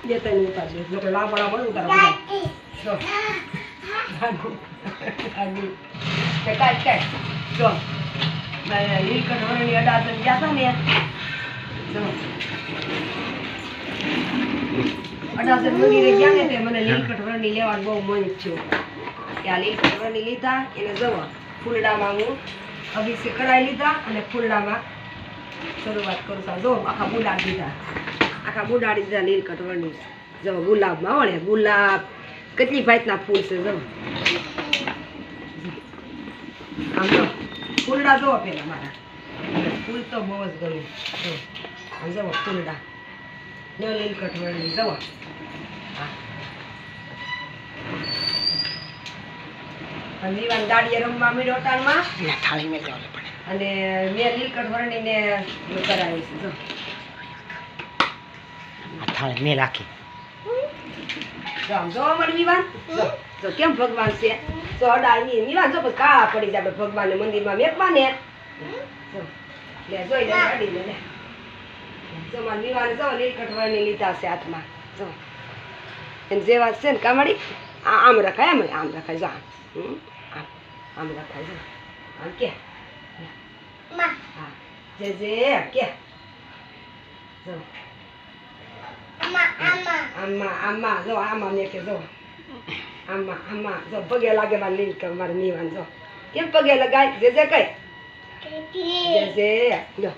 બે ત્રણ ઉતાર દે લોકો લાંબા મળે ઉતાર જો કાંઈ જો લીલકંઠ વરણી અડાસન ગયા હતા ને જો અડાસન મંદિરે ગયા ને તે મને લીલકંઠ વરણી લેવાનું બહુ મન થયું કે આ લીલકંઠ વરણી લીધા એને જવા ફૂલડામાં હું અભિષેક કરાવી લીધા અને ફૂલડામાં શરૂઆત કરું છું જો આખા બુડાડી દીધા આખા બુડાડી દીધા લીલકંઠ વરણી જો ગુલાબમાં વળે ગુલાબ કેટલી ભાતના ફૂલ છે જો આમ જો ફૂલડા જોવો પેલા મારા ફૂલ તો બહુ જ ગમે જો જવો ફૂલડા ને લીલકંઠ વરણી જવો અને દીવાન દાડીએ રમવા મીડો ટાણમાં થાળી મેં જવા પડે અને મેં લીલકંઠ વરણીને કરાવી છે જો થાળી મેં રાખી જો આમ જો અમારી વિવાન જો કેમ ભગવાન છે તો અડાની વિવાન જો પછી કાળા પડી જાય ભગવાનને મંદિરમાં મેકવા ને જો લે જોઈ લે અડી લે જો મારી વિવાન જો લીલકંઠ વરણી લીધા છે હાથમાં જો એને જેવા છે ને કામડી આમ રખાય આમ રખાય જો આમ રખાય જો આમ કે હા જે કે જો આમાં જો આમાં મેં કે જો આમાં જો પગે લાગે મારે લીલકંઠ મારે નિવાન જો કેમ પગે લગાય જે કઈ જે જો